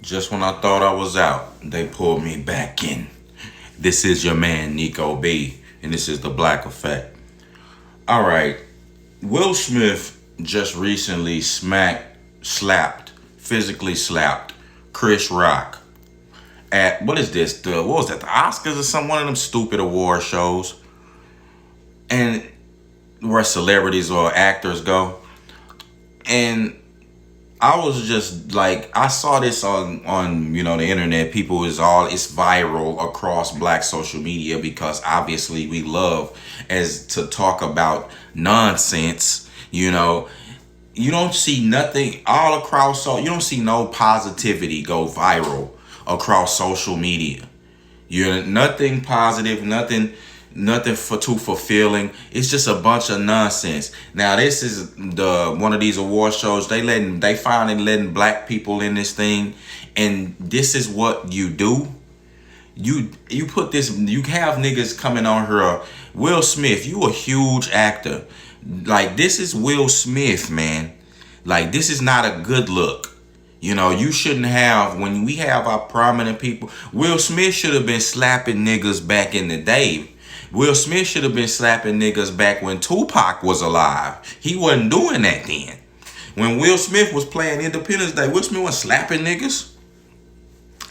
Just when I thought I was out, they pulled me back in. This is your man, Nico B, and this is the Black Effect. All right, Will Smith just recently physically slapped Chris Rock at, what is this, what was that, the Oscars or some one of them stupid award shows, and where celebrities or actors go. And I was just like, I saw this on the internet. It's viral across black social media because obviously we love as to talk about nonsense. You don't see nothing all across, so you don't see no positivity go viral across social media. Nothing positive, nothing for too fulfilling. It's just a bunch of nonsense. Now this is one of these award shows. They finally letting black people in this thing, and this is what you do. You put this. You have niggas coming on here. Will Smith, you a huge actor. Like, this is Will Smith, man. Like, this is not a good look. You shouldn't have, when we have our prominent people. Will Smith should have been slapping niggas back in the day. Will Smith should have been slapping niggas back when Tupac was alive. He wasn't doing that then. When Will Smith was playing Independence Day, Will Smith was slapping niggas.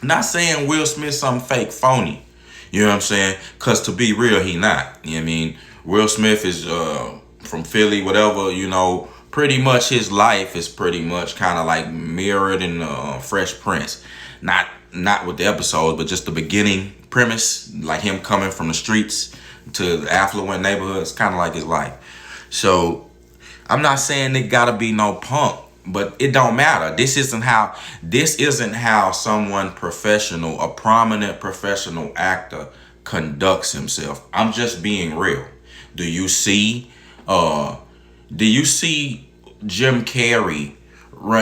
Not saying Will Smith some fake phony. You know what I'm saying? Because to be real, he not. You know what I mean? Will Smith is from Philly, whatever, pretty much his life is pretty much kind of like mirrored in Fresh Prince. Not with the episodes, but just the beginning premise, like him coming from the streets to the affluent neighborhoods, kind of like his life. So I'm not saying it gotta be no punk, but it don't matter. This isn't how someone professional, a prominent professional actor conducts himself. I'm just being real. Do you see Jim Carrey?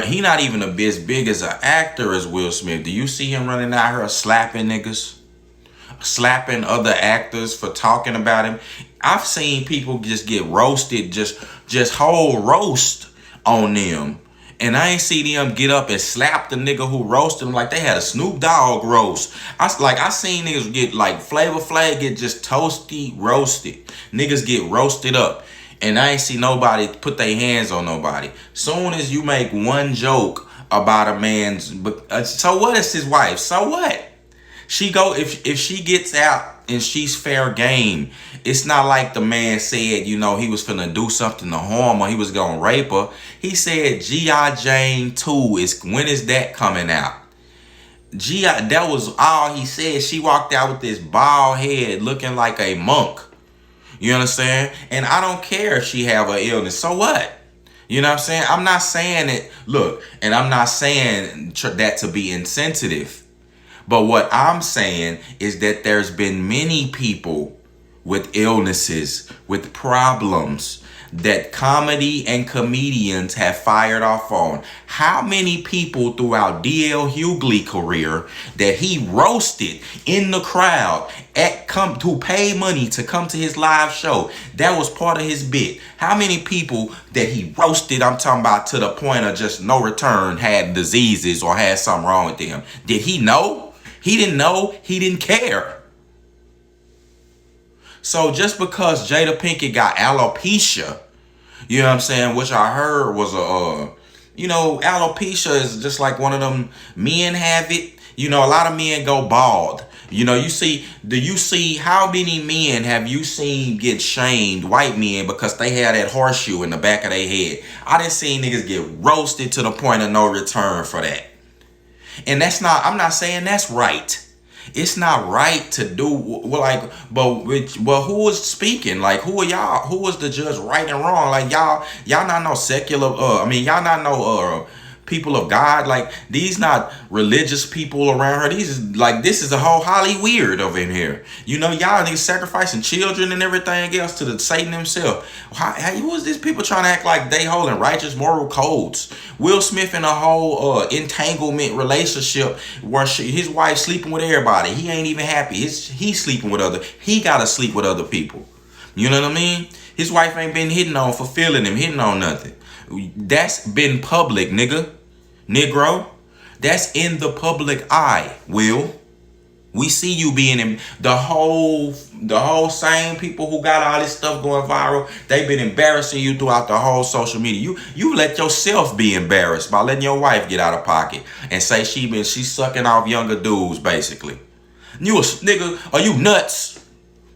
He not even as big as an actor as Will Smith. Do you see him running out here slapping niggas? Slapping other actors for talking about him? I've seen people just get roasted, just whole roast on them. And I ain't see them get up and slap the nigga who roasted them like they had a Snoop Dogg roast. I seen niggas get like Flavor Flav get just toasty roasted. Niggas get roasted up. And I ain't see nobody put their hands on nobody. Soon as you make one joke about a man's, so what is his wife? So what? She go, if she gets out and she's fair game, it's not like the man said, he was finna do something to harm or he was gonna rape her. He said G.I. Jane 2 when is that coming out? That was all he said. She walked out with this bald head looking like a monk. You understand? And I don't care if she have an illness. So what? You know what I'm saying? I'm not saying it. Look, and I'm not saying that to be insensitive. But what I'm saying is that there's been many people with illnesses, with problems that comedy and comedians have fired off on. How many people throughout D.L. Hughley's career that he roasted in the crowd who paid money to come to his live show? That was part of his bit. How many people that he roasted, I'm talking about to the point of just no return, had diseases or had something wrong with them? Did he know? He didn't know. He didn't care. So just because Jada Pinkett got alopecia, you know what I'm saying, which I heard was alopecia is just like one of them men have it. A lot of men go bald. Do you see how many men have you seen get shamed, white men, because they had that horseshoe in the back of their head? I done seen niggas get roasted to the point of no return for that. And I'm not saying that's right. It's not right to do but who is speaking? Like, who are y'all? Who is the judge right and wrong? Like, y'all not no secular, y'all not no people of God. Like, these not religious people around her. This is a whole Holly weird over in here. Y'all niggas sacrificing children and everything else to the Satan himself. Who is these people trying to act like they holding righteous moral codes? Will Smith in a whole entanglement relationship where his wife sleeping with everybody. He ain't even happy. He's sleeping with he gotta sleep with other people. You know what I mean? His wife ain't been hitting on, fulfilling him, hitting on nothing. That's been public, Negro. That's in the public eye, Will. We see you being in the whole same people who got all this stuff going viral. They've been embarrassing you throughout the whole social media. You let yourself be embarrassed by letting your wife get out of pocket and say she's sucking off younger dudes, basically. You a nigga, are you nuts?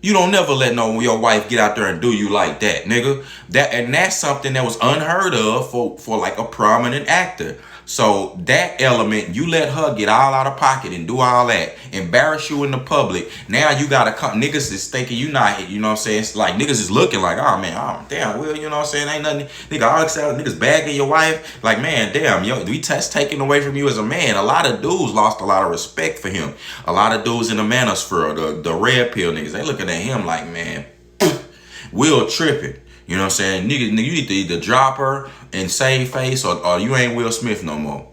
You don't never let your wife get out there and do you like that, nigga. That's something that was unheard of for like a prominent actor. So that element, you let her get all out of pocket and do all that, embarrass you in the public. Now you gotta come. Niggas is thinking you not, you know what I'm saying? It's like niggas is looking like, oh man, oh damn, Will, you know what I'm saying? Ain't nothing, nigga, all excited, niggas bagging your wife. Like, man, damn, yo, that's taken away from you as a man. A lot of dudes lost a lot of respect for him. A lot of dudes in the manosphere, the red pill niggas, they looking at him like, man, Will tripping. You know what I'm saying? Nigga, you need to either drop her and save face or you ain't Will Smith no more.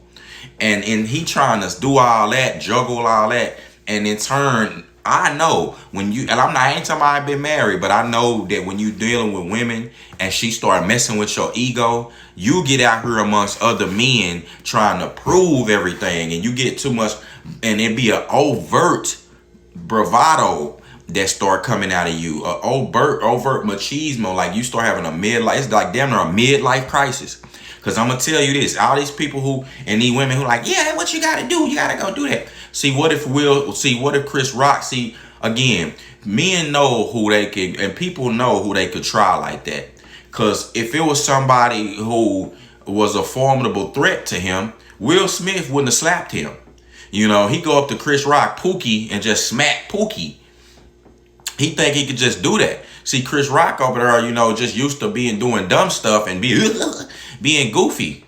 And he trying to do all that, juggle all that. And in turn, I know when you, and I ain't talking about I've been married, but I know that when you dealing with women and she start messing with your ego, you get out here amongst other men trying to prove everything. And you get too much, and it be an overt bravado that start coming out of you, overt machismo. Like you start having a midlife, it's like damn near a midlife crisis. Cause I'm gonna tell you this, all these people who, and these women who like, yeah, what you gotta do, you gotta go do that. What if Chris Rock, again, men know who they can, and people know who they could try like that. Cause if it was somebody who was a formidable threat to him, Will Smith wouldn't have slapped him. You know, he go up to Chris Rock, Pookie, and just smack Pookie. He think he could just do that. See, Chris Rock over there, you know, just used to doing dumb stuff and being goofy.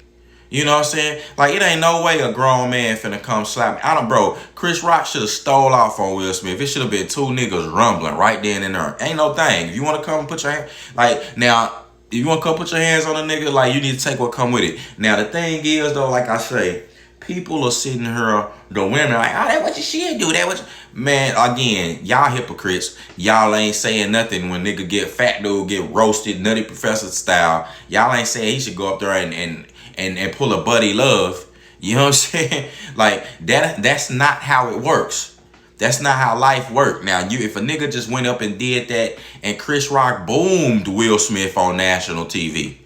You know what I'm saying? Like, it ain't no way a grown man finna come slap me. Bro, Chris Rock should have stole off on Will Smith. It should have been two niggas rumbling right then and there. Ain't no thing. If you want to come and put your hand, like, now, if you want to come put your hands on a nigga, like, you need to take what come with it. Now, the thing is, though, like I say, people are sitting here, the women like, oh, that what you should do. That what man, again, y'all hypocrites. Y'all ain't saying nothing when nigga fat dude get roasted, Nutty Professor style. Y'all ain't saying he should go up there and pull a buddy love. You know what I'm saying? Like, that's not how it works. That's not how life works. Now, if a nigga just went up and did that and Chris Rock boomed Will Smith on national TV,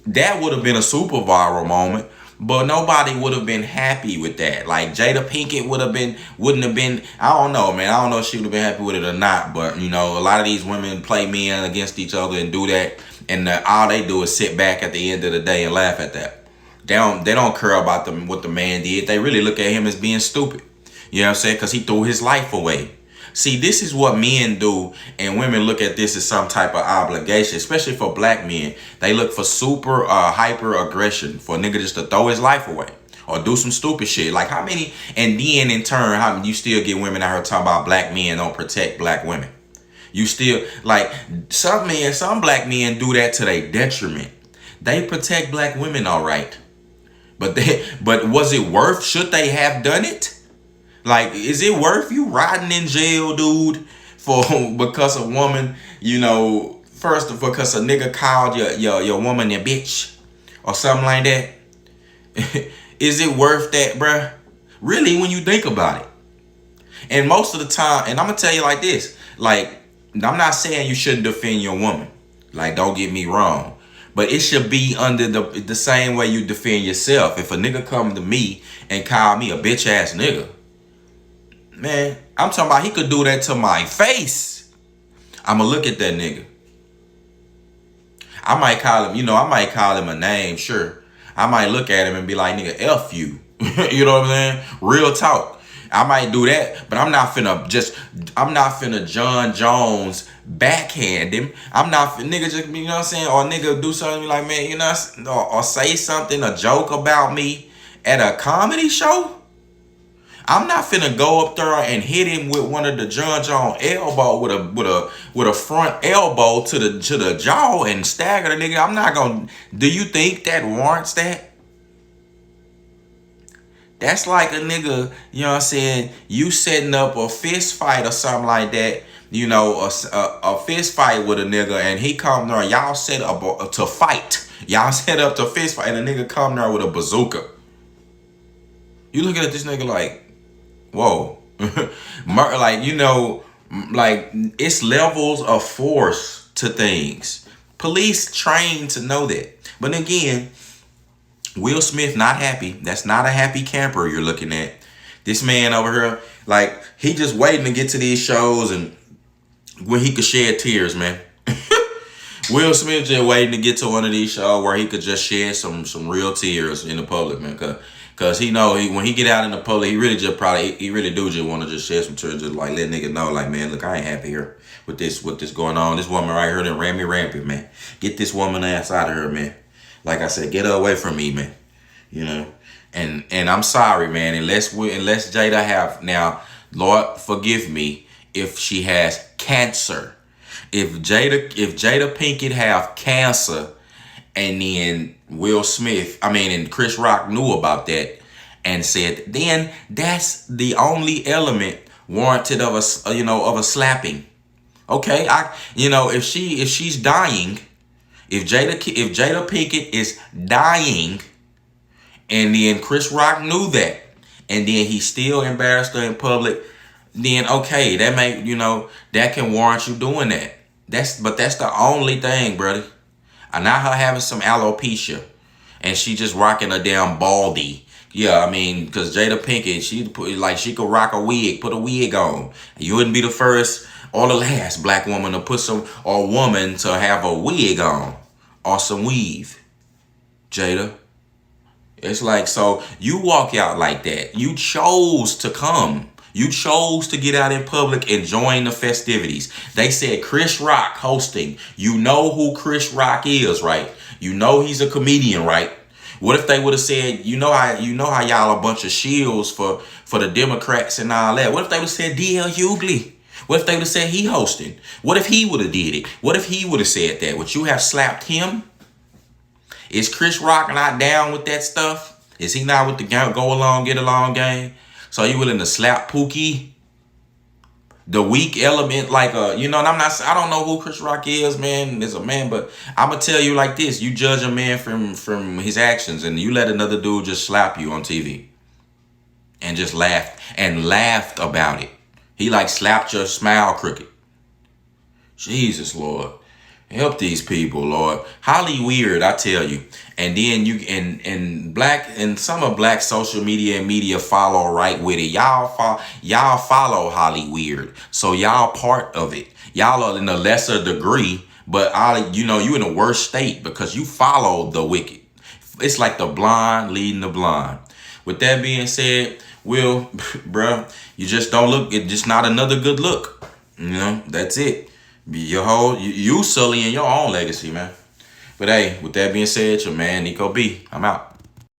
that would have been a super viral moment. But nobody would have been happy with that. Like Jada Pinkett wouldn't have been, I don't know, man. I don't know if she would have been happy with it or not. But, you know, a lot of these women play men against each other and do that. And all they do is sit back at the end of the day and laugh at that. They don't care about what the man did. They really look at him as being stupid. You know what I'm saying? Because he threw his life away. See, this is what men do, and women look at this as some type of obligation, especially for black men. They look for super hyper aggression for a nigga just to throw his life away or do some stupid shit. Like how many, and then in turn, how you still get women out here talking about black men don't protect black women. You still, like, some black men do that to their detriment. They protect black women, all right. But was it worth, should they have done it? Like, is it worth you riding in jail, dude, because a woman, you know, first because a nigga called your woman a bitch or something like that? Is it worth that, bruh? Really, when you think about it. And most of the time, and I'm gonna tell you like this, like, I'm not saying you shouldn't defend your woman. Like, don't get me wrong. But it should be under the same way you defend yourself. If a nigga come to me and call me a bitch ass nigga, man, I'm talking about he could do that to my face. I'ma look at that nigga. I might call him a name, sure. I might look at him and be like, nigga, F you. You know what I'm saying? Real talk. I might do that, but I'm not finna John Jones backhand him. I'm not nigga just, you know what I'm saying? Or nigga do something like, man, you know, or say something, a joke about me at a comedy show. I'm not finna go up there and hit him with one of the John Jones elbow with a front elbow to the jaw and stagger the nigga. I'm not gonna. Do you think that warrants that? That's like a nigga, you know what I'm saying, you setting up a fist fight or something like that, you know, a fist fight with a nigga, and he come there, y'all set up to fight. Y'all set up to fist fight, and a nigga come there with a bazooka. You looking at this nigga like, whoa. Like, you know, like it's levels of force to things. Police trained to know that. But again, Will Smith not happy. That's not a happy camper you're looking at. This man over here, like, he just waiting to get to these shows and when he could shed tears, man. Will Smith just waiting to get to one of these shows where he could just shed some real tears in the public, man. Cause he know when he get out in the public, he really do just want to just shed some tears, just like let niggas know, like, man, look, I ain't happy here with this going on. This woman right here done ran me rampant, man. Get this woman ass out of here, man. Like I said, get her away from me, man. You know, and I'm sorry, man. Unless Jada have now, Lord forgive me if she has cancer. If Jada Pinkett have cancer, and then and Chris Rock knew about that and said, then that's the only element warranted of a slapping. Okay, if she's dying, if Jada Pinkett is dying, and then Chris Rock knew that, and then he still embarrassed her in public, then okay, that can warrant you doing that. That's the only thing, brother. And not her having some alopecia and she just rocking a damn baldy. Yeah, because Jada Pinkett, she could rock a wig, put a wig on. You wouldn't be the first or the last black woman to woman to have a wig on or some weave. Jada. It's like, so you walk out like that. You chose to come. You chose to get out in public and join the festivities. They said Chris Rock hosting. You know who Chris Rock is, right? You know he's a comedian, right? What if they would have said, you know how y'all a bunch of shields for the Democrats and all that? What if they would have said D.L. Hughley? What if they would have said he hosting? What if he would have did it? What if he would have said that? Would you have slapped him? Is Chris Rock not down with that stuff? Is he not with the go along, get along game? So you willing to slap Pookie? The weak element, and I don't know who Chris Rock is, man, as a man, but I'm going to tell you like this. You judge a man from his actions, and you let another dude just slap you on TV and just laughed about it. He slapped your smile crooked. Jesus, Lord. Help these people, Lord. Highly weird, I tell you. And then and some of black social media and media follow right with it. Y'all follow Holly weird. So y'all part of it. Y'all are in a lesser degree, but you in a worse state because you follow the wicked. It's like the blind leading the blind. With that being said, Will, bruh, you just don't look. It's just not another good look. That's it. You sullying your own legacy, man. But hey, with that being said, your man Nico B. I'm out.